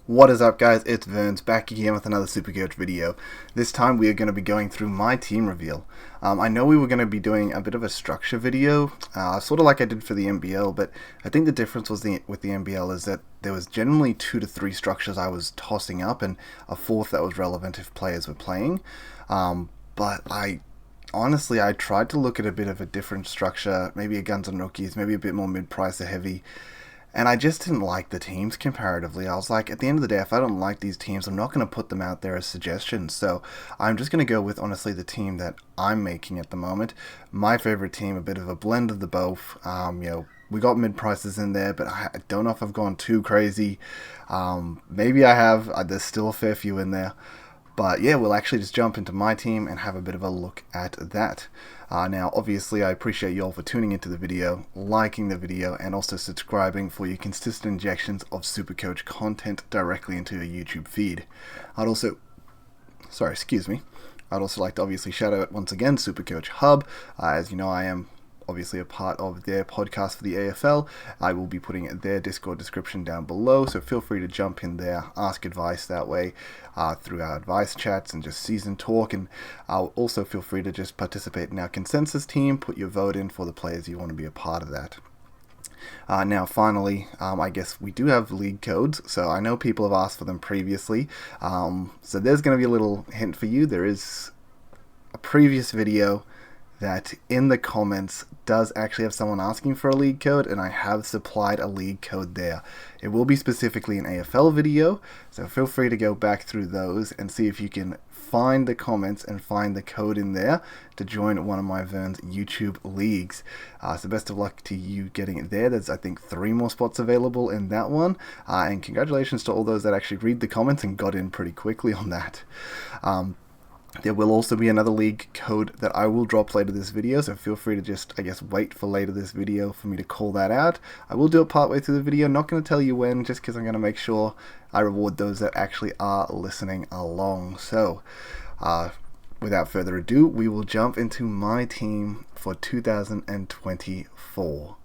What is up, guys? It's Verns back again with another Supercoach video. This time we are going to be going through my team reveal. I know we were going to be doing a bit of a structure video, sort of like I did for the NBL, but I think the difference was with the NBL is that there was generally 2 to 3 structures I was tossing up and a fourth that was relevant if players were playing. But honestly, I tried to look at a bit of a different structure, maybe a guns and rookies, maybe a bit more mid-pricer heavy. And I just didn't like the teams comparatively. I was like, at the end of the day, if I don't like these teams, I'm not going to put them out there as suggestions. So I'm just going to go with, honestly, the team that I'm making at the moment. My favorite team, a bit of a blend of the both. We got mid-prices in there, but I don't know if I've gone too crazy. Maybe I have. There's still a fair few in there. But yeah, we'll actually just jump into my team and have a bit of a look at that. Now, obviously, I appreciate you all for tuning into the video, liking the video, and also subscribing for your consistent injections of Supercoach content directly into your YouTube feed. I'd also like to obviously shout out once again Supercoach Hub. As you know, I am obviously a part of their podcast for the AFL. I will be putting their Discord description down below, so feel free to jump in there, ask advice that way through our advice chats and just season talk, and also feel free to just participate in our consensus team, put your vote in for the players you want to be a part of that. Now finally, I guess we do have league codes, so I know people have asked for them previously, so there's going to be a little hint for you. There is a previous video that in the comments does actually have someone asking for a league code, and I have supplied a league code there. It will be specifically an AFL video, so feel free to go back through those and see if you can find the comments and find the code in there to join one of my Vern's YouTube leagues. So best of luck to you getting it there. There's, I think, 3 more spots available in that one, and congratulations to all those that actually read the comments and got in pretty quickly on that. There will also be another league code that I will drop later this video, so feel free to just, wait for later this video for me to call that out. I will do it partway through the video, not going to tell you when, just because I'm going to make sure I reward those that actually are listening along. So, without further ado, we will jump into my team for 2024.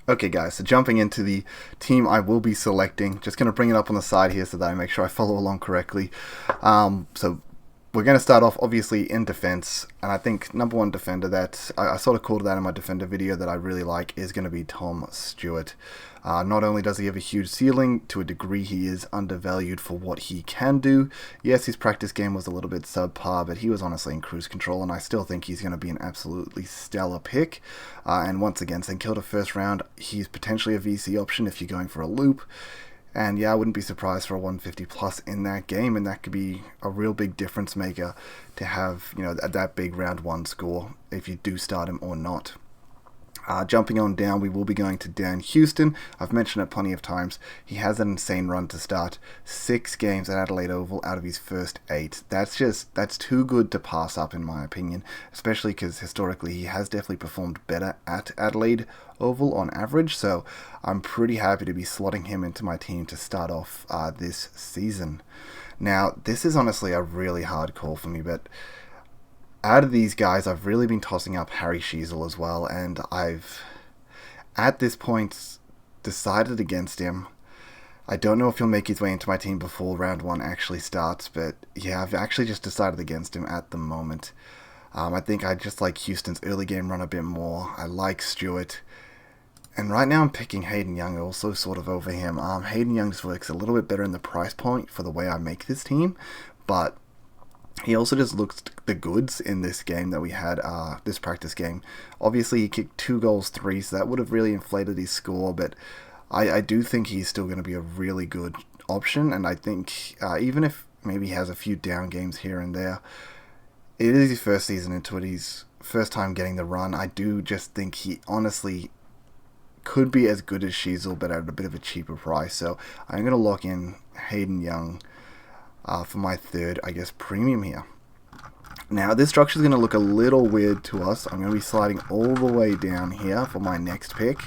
Okay guys, so jumping into the team I will be selecting, just going to bring it up on the side here so that I make sure I follow along correctly. So we're going to start off obviously in defense, and I think number one defender that I sort of called that in my defender video that I really like is going to be Tom Stewart. Not only does he have a huge ceiling, to a degree he is undervalued for what he can do. Yes, his practice game was a little bit subpar, but he was honestly in cruise control, and I still think he's going to be an absolutely stellar pick. And once again, St Kilda first round, he's potentially a VC option if you're going for a loop. And yeah, I wouldn't be surprised for a 150 plus in that game, and that could be a real big difference maker to have, that big round 1 score if you do start him or not. Jumping on down, we will be going to Dan Houston. I've mentioned it plenty of times. He has an insane run to start. 6 games at Adelaide Oval out of his first 8. That's too good to pass up in my opinion, especially because historically he has definitely performed better at Adelaide Oval on average, so I'm pretty happy to be slotting him into my team to start off this season. Now, this is honestly a really hard call for me, but out of these guys, I've really been tossing up Harry Sheezel as well, and I've, at this point, decided against him. I don't know if he'll make his way into my team before round 1 actually starts, but yeah, I've actually just decided against him at the moment. I think I just like Houston's early game run a bit more. I like Stewart. And right now I'm picking Hayden Young also sort of over him. Hayden Young just works a little bit better in the price point for the way I make this team, but he also just looks the goods in this game that we had, this practice game. Obviously, he kicked 2 goals, 3, so that would have really inflated his score, but I do think he's still going to be a really good option, and I think even if maybe he has a few down games here and there, it is his first season into it, his first time getting the run. I do just think he honestly could be as good as Sheezel, but at a bit of a cheaper price, so I'm going to lock in Hayden Young for my third, premium here. Now, this structure is going to look a little weird to us. I'm going to be sliding all the way down here for my next pick.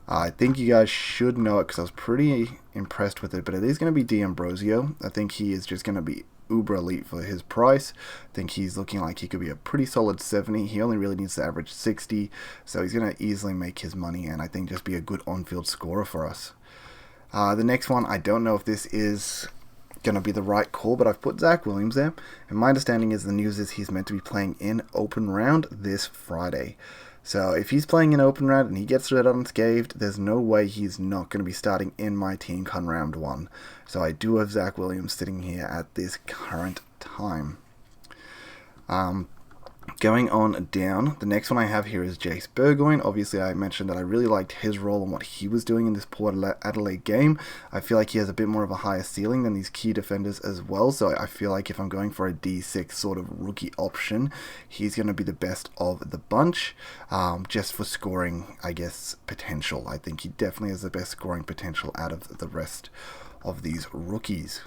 I think you guys should know it because I was pretty impressed with it, but it is going to be D'Ambrosio. I think he is just going to be uber elite for his price. I think he's looking like he could be a pretty solid 70. He only really needs to average 60, so he's going to easily make his money and I think just be a good on-field scorer for us. The next one, I don't know if this is going to be the right call, but I've put Zach Williams there. And my understanding is the news is he's meant to be playing in open round this Friday. So if he's playing in open round and he gets through it unscathed, there's no way he's not going to be starting in my team come round 1. So I do have Zach Williams sitting here at this current time. Going on down, the next one I have here is Jace Burgoyne. Obviously, I mentioned that I really liked his role and what he was doing in this Port Adelaide game. I feel like he has a bit more of a higher ceiling than these key defenders as well, so I feel like if I'm going for a D6 sort of rookie option, he's going to be the best of the bunch, just for scoring, I guess, potential. I think he definitely has the best scoring potential out of the rest of these rookies.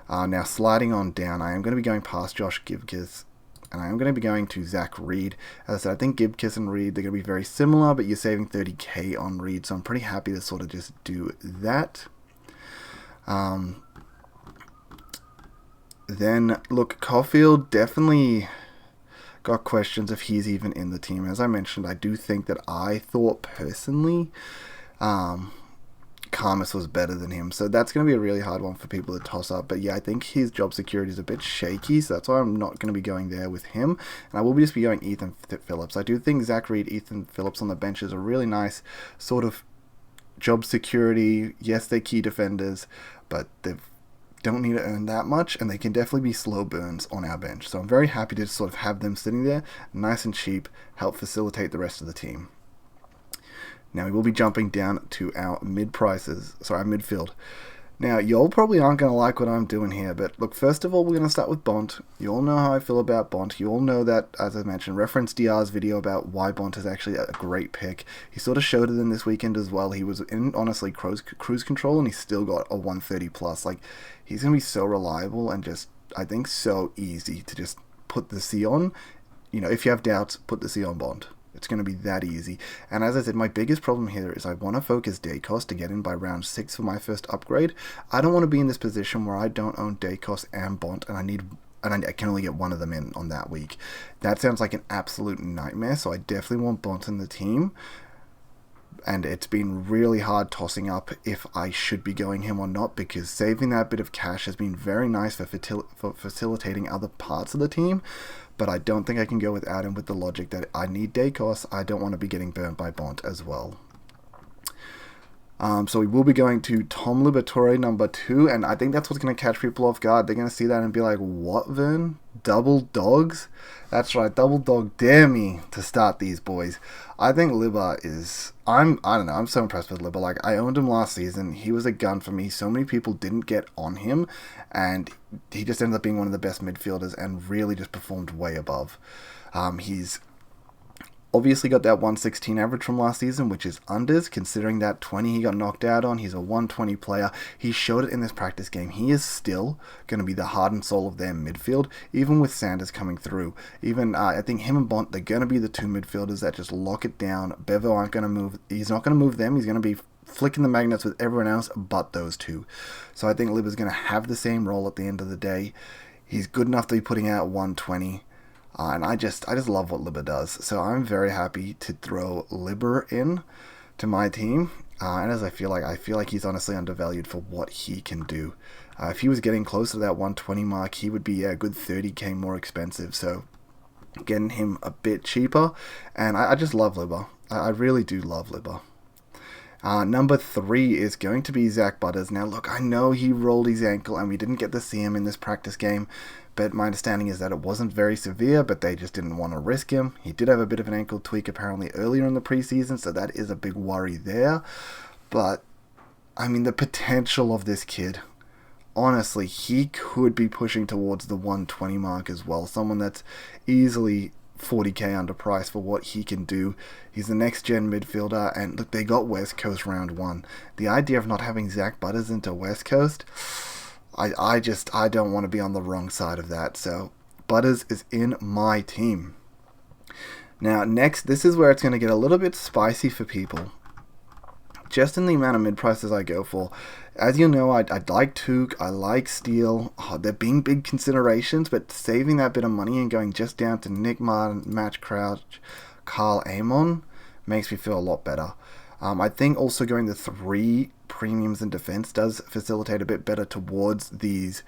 Now, sliding on down, I am going to be going past Josh Gibkiss, and I am going to be going to Zach Reed. As I said, I think Gibkiss and Reed, they're going to be very similar, but you're saving 30k on Reed, so I'm pretty happy to sort of just do that. Then, look, Caulfield definitely got questions if he's even in the team. As I mentioned, I do think that I thought personally Karmas was better than him, so that's going to be a really hard one for people to toss up. But yeah, I think his job security is a bit shaky, so that's why I'm not going to be going there with him, and I will just be going Ethan Phillips. I do think Zach Reed, Ethan Phillips on the bench is a really nice sort of job security. Yes, they're key defenders, but they don't need to earn that much, and they can definitely be slow burns on our bench, so I'm very happy to sort of have them sitting there nice and cheap, help facilitate the rest of the team. Now, we will be jumping down to our midfield. Now, y'all probably aren't going to like what I'm doing here, but look, first of all, we're going to start with Bont. You all know how I feel about Bont. You all know that, as I mentioned, reference DR's video about why Bont is actually a great pick. He sort of showed it in this weekend as well. He was in, honestly, cruise control, and he still got a 130 plus. Like, he's going to be so reliable and just, I think, so easy to just put the C on. You know, if you have doubts, put the C on Bont. It's going to be that easy. And as I said, my biggest problem here is I want to focus Dacos to get in by round 6 for my first upgrade. I don't want to be in this position where I don't own Dacos and Bont, and I can only get one of them in on that week. That sounds like an absolute nightmare, so I definitely want Bont in the team. And it's been really hard tossing up if I should be going him or not, because saving that bit of cash has been very nice for facilitating other parts of the team. But I don't think I can go without him with the logic that I need Dacos. I don't want to be getting burnt by Bont as well. So we will be going to Tom Liberatore number 2, and I think that's what's going to catch people off guard. They're going to see that and be like, what, Vern? Double dogs? That's right, double dog dare me to start these boys. I think Libba is... I don't know, I'm so impressed with Libba. Like, I owned him last season. He was a gun for me. So many people didn't get on him, and he just ended up being one of the best midfielders and really just performed way above. He's obviously got that 116 average from last season, which is unders, considering that 20 he got knocked out on. He's a 120 player. He showed it in this practice game. He is still going to be the heart and soul of their midfield, even with Sanders coming through. Even, I think him and Bont, they're going to be the two midfielders that just lock it down. Bevo aren't going to move. He's not going to move them. He's going to be flicking the magnets with everyone else but those two. So I think Libba's going to have the same role at the end of the day. He's good enough to be putting out 120. And I just love what Libba does. So I'm very happy to throw Libba in to my team. And as I feel like he's honestly undervalued for what he can do. If he was getting close to that 120 mark, he would be a good 30k more expensive. So getting him a bit cheaper. And I just love Libba. I really do love Libba. Number 3 is going to be Zach Butters. Now, look, I know he rolled his ankle and we didn't get to see him in this practice game, but my understanding is that it wasn't very severe, but they just didn't want to risk him. He did have a bit of an ankle tweak apparently earlier in the preseason, so that is a big worry there. But, I mean, the potential of this kid, honestly, he could be pushing towards the 120 mark as well. Someone that's easily 40k underpriced for what he can do. He's the next gen midfielder, and look, they got West Coast round 1. The idea of not having Zach Butters into West Coast, I don't want to be on the wrong side of that. So Butters is in my team. Now next, this is where it's going to get a little bit spicy for people, just in the amount of mid prices I go for. As you know, I like Took, I like Steele. They're being big considerations, but saving that bit of money and going just down to Nick Martin, Matt Crouch, Carl Amon makes me feel a lot better. I think also going the 3 premiums in defense does facilitate a bit better towards these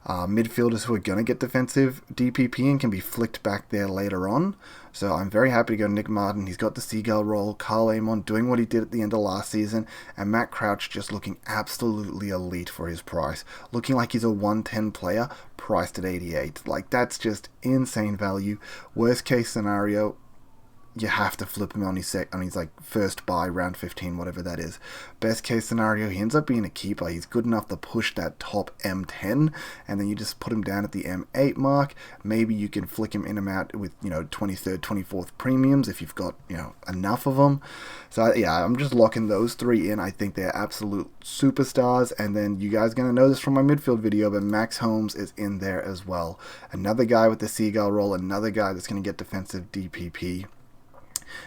midfielders who are going to get defensive DPP and can be flicked back there later on. So I'm very happy to go Nick Martin. He's got the Seagull role, Carl Amon doing what he did at the end of last season, and Matt Crouch just looking absolutely elite for his price. Looking like he's a 110 player, priced at 88. Like, that's just insane value. Worst case scenario, you have to flip him on his like first buy, round 15, whatever that is. Best case scenario, he ends up being a keeper. He's good enough to push that top M10, and then you just put him down at the M8 mark. Maybe you can flick him in and out with 23rd, 24th premiums if you've got enough of them. So yeah, I'm just locking those three in. I think they're absolute superstars. And then you guys are going to know this from my midfield video, but Max Holmes is in there as well. Another guy with the Seagull role, another guy that's going to get defensive DPP.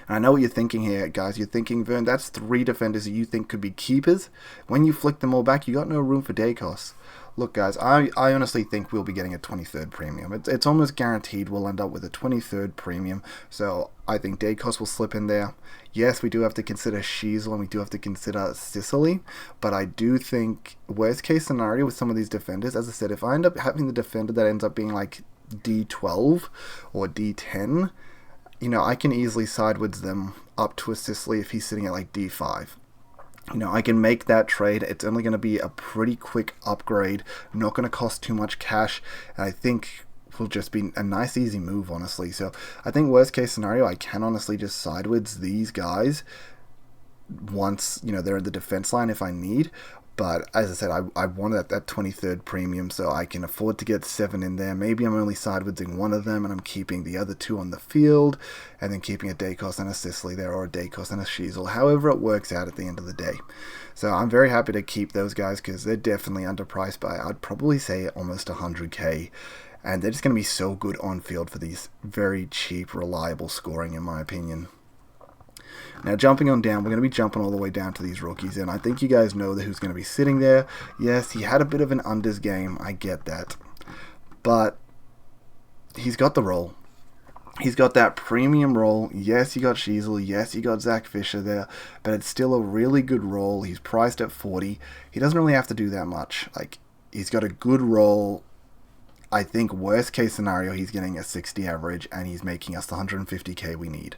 And I know what you're thinking here, guys. You're thinking, Vern, that's 3 defenders that you think could be keepers. When you flick them all back, you got no room for Dacos. Look, guys, I honestly think we'll be getting a 23rd premium. It's almost guaranteed we'll end up with a 23rd premium. So I think Dacos will slip in there. Yes, we do have to consider Sheasel and we do have to consider Sicily. But I do think, worst case scenario with some of these defenders, as I said, if I end up having the defender that ends up being like D12 or D10, I can easily sideways them up to a Sicily if he's sitting at like D5. I can make that trade. It's only going to be a pretty quick upgrade, not going to cost too much cash, and I think will just be a nice easy move, honestly. So I think worst case scenario, I can honestly just sideways these guys once they're in the defense line if I need. But as I said, I wanted that 23rd premium, so I can afford to get 7 in there. Maybe I'm only sidewaysing one of them, and I'm keeping the other 2 on the field, and then keeping a Dacos and a Sicily there, or a Dacos and a Sheasel, however it works out at the end of the day. So I'm very happy to keep those guys, because they're definitely underpriced by, I'd probably say, almost 100k. And they're just going to be so good on field for these very cheap, reliable scoring, in my opinion. Now, jumping on down, we're going to be jumping all the way down to these rookies, and I think you guys know who's going to be sitting there. Yes, he had a bit of an unders game, I get that, but he's got the role. He's got that premium role. Yes, you got Sheasel. Yes, you got Zach Fisher there, but it's still a really good role. He's priced at 40. He doesn't really have to do that much. Like, he's got a good role. I think worst case scenario, he's getting a 60 average, and he's making us the 150k we need.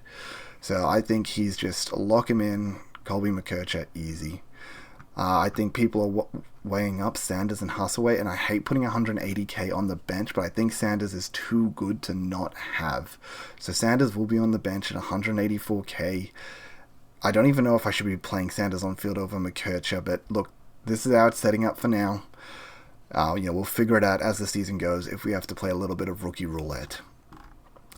So I think he's just lock him in, Colby McKercher, easy. I think people are weighing up Sanders and Hustleway, and I hate putting 180k on the bench, but I think Sanders is too good to not have. So Sanders will be on the bench at 184k. I don't even know if I should be playing Sanders on field over McKercher, but look, this is how it's setting up for now. We'll figure it out as the season goes if we have to play a little bit of rookie roulette.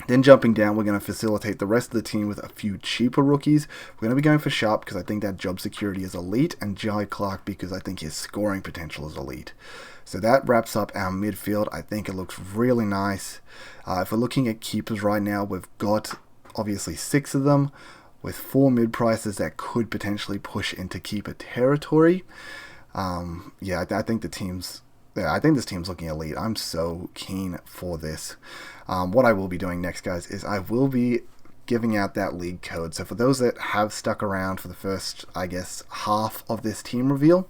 Then jumping down, we're going to facilitate the rest of the team with a few cheaper rookies. We're going to be going for Sharp because I think that job security is elite, and Jai Clark because I think his scoring potential is elite. So that wraps up our midfield. I think it looks really nice. If we're looking at keepers right now, we've got obviously 6 of them with 4 mid prices that could potentially push into keeper territory. I think the team's... Yeah, I think this team's looking elite. I'm so keen for this. What I will be doing next, guys, is I will be giving out that league code. So for those that have stuck around for the first, I guess, half of this team reveal,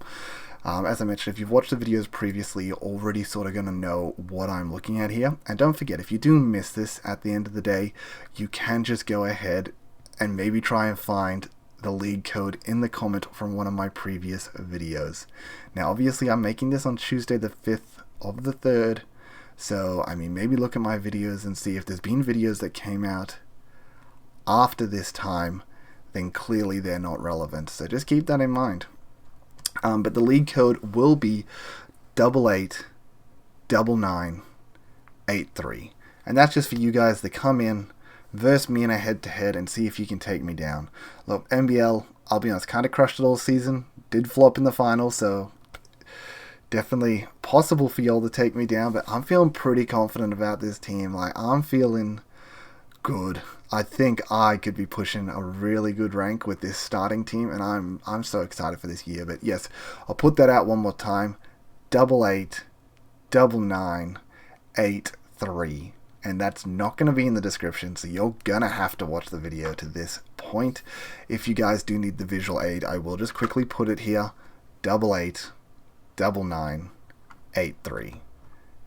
as I mentioned, if you've watched the videos previously, you're already sort of going to know what I'm looking at here. And don't forget, if you do miss this at the end of the day, you can just go ahead and maybe try and find the league code in the comment from one of my previous videos. Now, obviously, I'm making this on Tuesday the 5th of the 3rd, so, maybe look at my videos and see if there's been videos that came out after this time, then clearly they're not relevant, so just keep that in mind. But the league code will be 889983, and that's just for you guys to come in, verse me in a head-to-head and see if you can take me down. Look, NBL, I'll be honest, kind of crushed it all season. Did flop in the final, so definitely possible for y'all to take me down, but I'm feeling pretty confident about this team. Like, I'm feeling good. I think I could be pushing a really good rank with this starting team, and I'm so excited for this year. But yes, I'll put that out one more time. 889983. And that's not going to be in the description, so you're going to have to watch the video to this point. If you guys do need the visual aid, I will just quickly put it here. 88 99 83.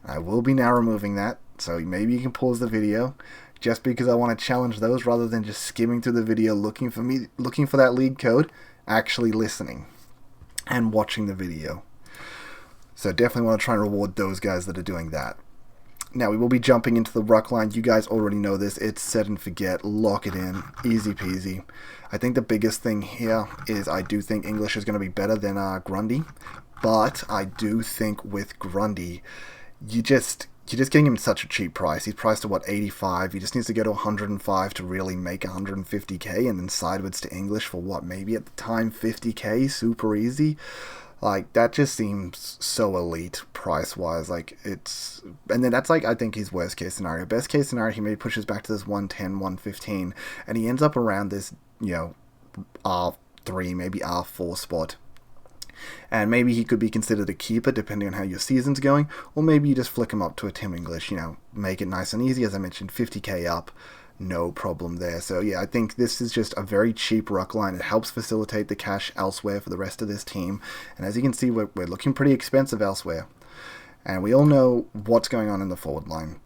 I will be now removing that, so maybe you can pause the video, just because I want to challenge those rather than just skimming through the video looking for that league code, actually listening and watching the video. So definitely want to try and reward those guys that are doing that. Now we will be jumping into the ruck line. You guys already know this. It's set and forget. Lock it in. Easy peasy. I think the biggest thing here is I do think English is going to be better than Grundy. But I do think with Grundy, you're just getting him such a cheap price. He's priced at, what, 85? He just needs to go to 105 to really make 150k, and then sideways to English for, what, maybe at the time 50k? Super easy. Like, that just seems so elite price-wise. Like, it's... And then that's, like, I think his worst-case scenario. Best-case scenario, he maybe pushes back to this 110, 115, and he ends up around this, R3, maybe R4 spot. And maybe he could be considered a keeper, depending on how your season's going, or maybe you just flick him up to a Tim English, make it nice and easy. As I mentioned, 50k up. No problem there. So yeah, I think this is just a very cheap ruck line. It helps facilitate the cash elsewhere for the rest of this team. And as you can see, we're looking pretty expensive elsewhere. And we all know what's going on in the forward line.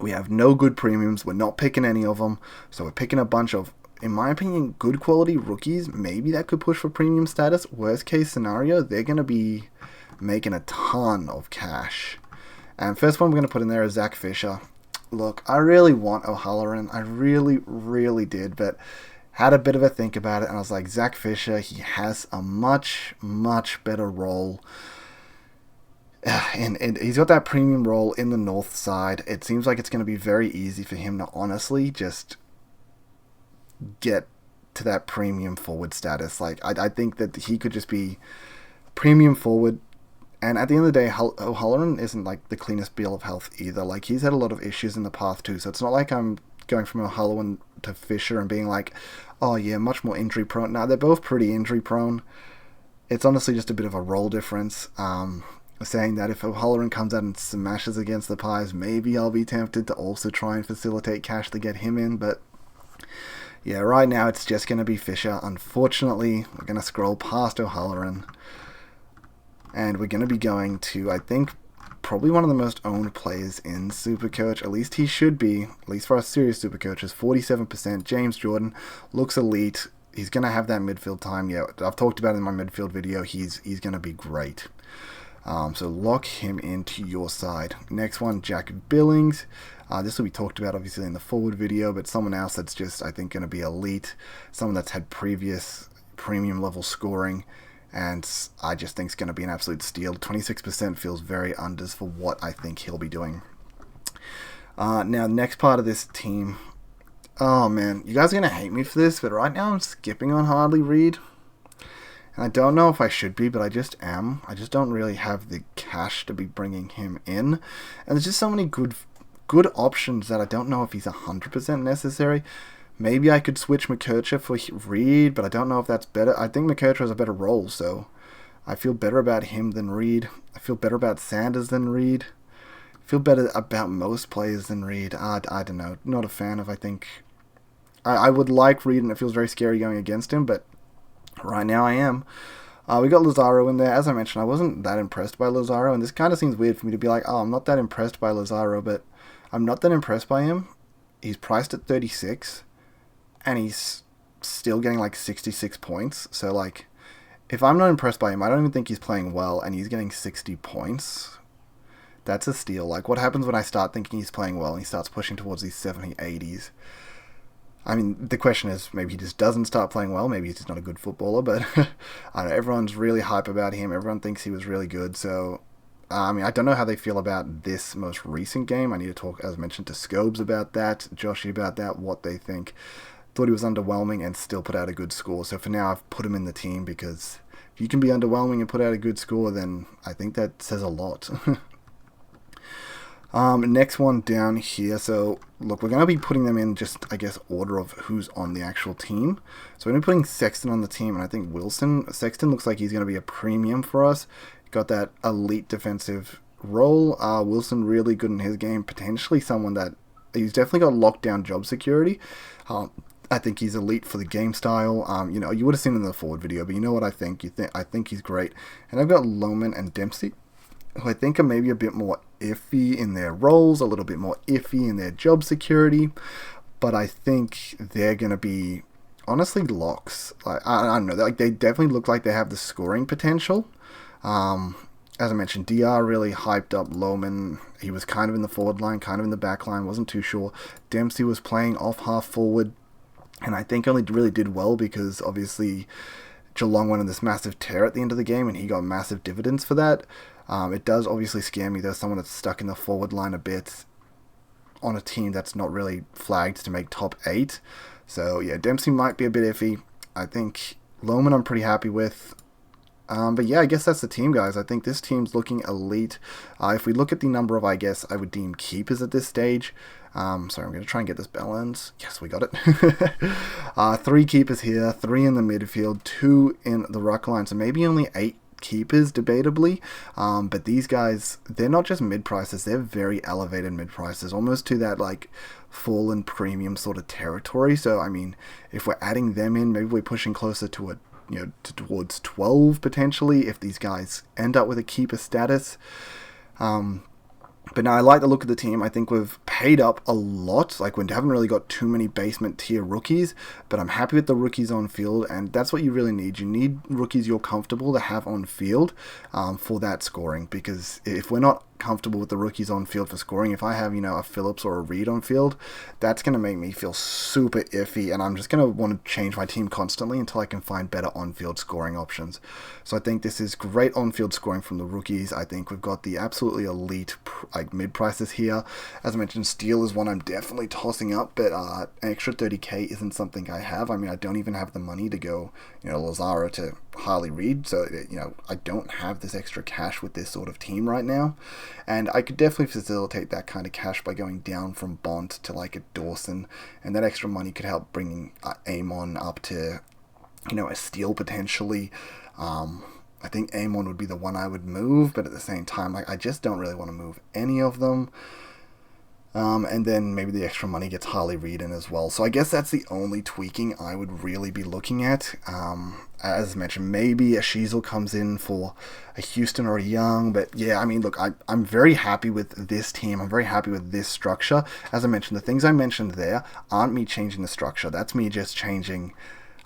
We have no good premiums. We're not picking any of them. So we're picking a bunch of, in my opinion, good quality rookies. Maybe that could push for premium status. Worst case scenario, they're going to be making a ton of cash. And first one we're going to put in there is Zach Fisher. Look, I really want O'Halloran. I really, really did, but had a bit of a think about it, and I was like, Zach Fisher, he has a much, much better role. And he's got that premium role in the north side. It seems like it's going to be very easy for him to honestly just get to that premium forward status. Like, I think that he could just be premium forward. And at the end of the day, O'Halloran isn't like the cleanest bill of health either. Like, he's had a lot of issues in the past too. So it's not like I'm going from O'Halloran to Fisher and being like, oh yeah, much more injury prone. No, they're both pretty injury prone. It's honestly just a bit of a role difference. Saying that if O'Halloran comes out and smashes against the Pies, maybe I'll be tempted to also try and facilitate cash to get him in. But yeah, right now it's just going to be Fisher. Unfortunately, we're going to scroll past O'Halloran. And we're going to be going to, I think, probably one of the most owned players in Supercoach. At least he should be, at least for our serious Supercoaches. 47%. James Jordan looks elite. He's going to have that midfield time. Yeah, I've talked about it in my midfield video. He's going to be great. So lock him into your side. Next one, Jack Billings. This will be talked about obviously in the forward video, but someone else that's just, I think, going to be elite. Someone that's had previous premium level scoring. And I just think it's going to be an absolute steal. 26% feels very unders for what I think he'll be doing. Now, next part of this team. Oh, man. You guys are going to hate me for this, but right now I'm skipping on Hardly Reed. And I don't know if I should be, but I just am. I just don't really have the cash to be bringing him in. And there's just so many good options that I don't know if he's 100% necessary. Maybe I could switch McKercher for Reed, but I don't know if that's better. I think McKercher has a better role, so I feel better about him than Reed. I feel better about Sanders than Reed. I feel better about most players than Reed. I don't know. Not a fan of, I think... I would like Reed, and it feels very scary going against him, but right now I am. We got Lazaro in there. As I mentioned, I wasn't that impressed by Lazaro, and this kind of seems weird for me to be like, oh, I'm not that impressed by Lazaro, but I'm not that impressed by him. He's priced at 36. And he's still getting like 66 points. So like, if I'm not impressed by him, I don't even think he's playing well, and he's getting 60 points. That's a steal. Like, what happens when I start thinking he's playing well and he starts pushing towards these 70, 80s? I mean, the question is, maybe he just doesn't start playing well. Maybe he's just not a good footballer, but I don't know, everyone's really hype about him. Everyone thinks he was really good. So, I mean, I don't know how they feel about this most recent game. I need to talk, as mentioned, to Scobes about that, Joshy about that, what they think. Thought he was underwhelming and still put out a good score. So for now, I've put him in the team because if you can be underwhelming and put out a good score, then I think that says a lot. Next one down here. So look, we're going to be putting them in just, I guess, order of who's on the actual team. So we're going to be putting Sexton on the team, and I think Sexton looks like he's going to be a premium for us. Got that elite defensive role. Wilson really good in his game. Potentially someone that he's definitely got lockdown job security. I think he's elite for the game style. You would have seen him in the forward video, but you know what I think? I think he's great. And I've got Lohman and Dempsey, who I think are maybe a bit more iffy in their roles, a little bit more iffy in their job security, but I think they're going to be, honestly, locks. Like, I don't know, they definitely look like they have the scoring potential. As I mentioned, DR really hyped up Lohman. He was kind of in the forward line, kind of in the back line, wasn't too sure. Dempsey was playing off half forward, and I think only really did well because obviously Geelong went on this massive tear at the end of the game, and he got massive dividends for that. It does obviously scare me. There's someone that's stuck in the forward line a bit on a team that's not really flagged to make top 8. So yeah, Dempsey might be a bit iffy. I think Lohman I'm pretty happy with. But yeah, I guess that's the team, guys. I think this team's looking elite. If we look at the number of, I guess, I would deem keepers at this stage. Sorry, I'm going to try and get this balance. Yes, we got it. 3 keepers here, 3 in the midfield, 2 in the ruck line. So maybe only 8 keepers, debatably. But these guys, they're not just mid-prices. They're very elevated mid-prices, almost to that, like, fallen premium sort of territory. So, I mean, if we're adding them in, maybe we're pushing closer to towards 12 potentially if these guys end up with a keeper status. But now I like the look of the team. I think we've paid up a lot. Like, we haven't really got too many basement tier rookies, but I'm happy with the rookies on field, and that's what you really need. You need rookies you're comfortable to have on field for that scoring, because if we're not comfortable with the rookies on field for scoring, if I have, a Phillips or a Reed on field, that's going to make me feel super iffy, and I'm just going to want to change my team constantly until I can find better on-field scoring options. So I think this is great on-field scoring from the rookies. I think we've got the absolutely elite mid-prices here. As I mentioned, Steele is one I'm definitely tossing up, but an extra 30k isn't something I have. I mean, I don't even have the money to go, Lazaro to Harley Reid, so, I don't have this extra cash with this sort of team right now. And I could definitely facilitate that kind of cash by going down from Bont to like a Dawson, and that extra money could help bringing Amon up to, a Steele potentially. I think Amon would be the one I would move, but at the same time, I just don't really want to move any of them. And then maybe the extra money gets Harley Reid in as well. So I guess that's the only tweaking I would really be looking at. As mentioned, maybe a Sheasel comes in for a Houston or a Young. But yeah, I mean, look, I'm very happy with this team. I'm very happy with this structure. As I mentioned, the things I mentioned there aren't me changing the structure. That's me just changing,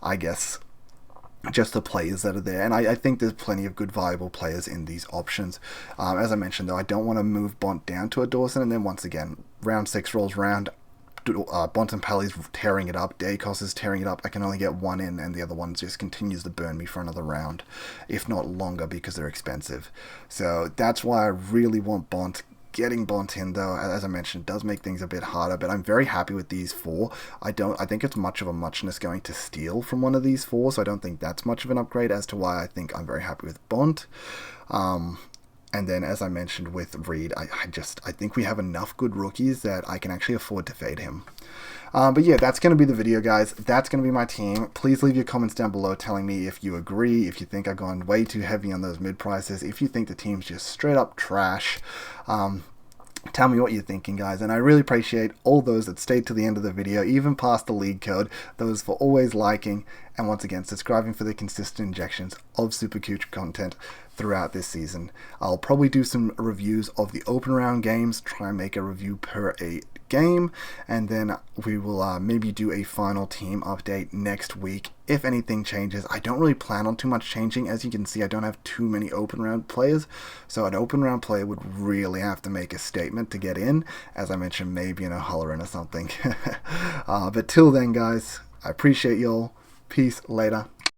I guess, just the players that are there, and I think there's plenty of good viable players in these options. As I mentioned, though, I don't want to move Bont down to a Dawson, and then once again, round 6 rolls round, Bontempelli's tearing it up, Dacos is tearing it up, I can only get one in, and the other one just continues to burn me for another round, if not longer, because they're expensive. So that's why I really want Bont. Getting Bont in, though, as I mentioned, does make things a bit harder, but I'm very happy with these 4. I think it's much of a muchness going to Steele from one of these 4, so I don't think that's much of an upgrade, as to why I think I'm very happy with Bont. And then, as I mentioned with Reed, I think we have enough good rookies that I can actually afford to fade him. But yeah, that's going to be the video, guys. That's going to be my team. Please leave your comments down below telling me if you agree, if you think I've gone way too heavy on those mid-prices, if you think the team's just straight up trash. Tell me what you're thinking, guys, and I really appreciate all those that stayed to the end of the video, even past the league code, those for always liking, and once again, subscribing for the consistent injections of Supercoach content throughout this season. I'll probably do some reviews of the open round games, try and make a review per a game, and then we will maybe do a final team update next week if anything changes. I don't really plan on too much changing. As you can see, I don't have too many open round players, so an open round player would really have to make a statement to get in. As I mentioned, maybe an O'Halloran or something. But till then, guys, I appreciate y'all. Peace, later.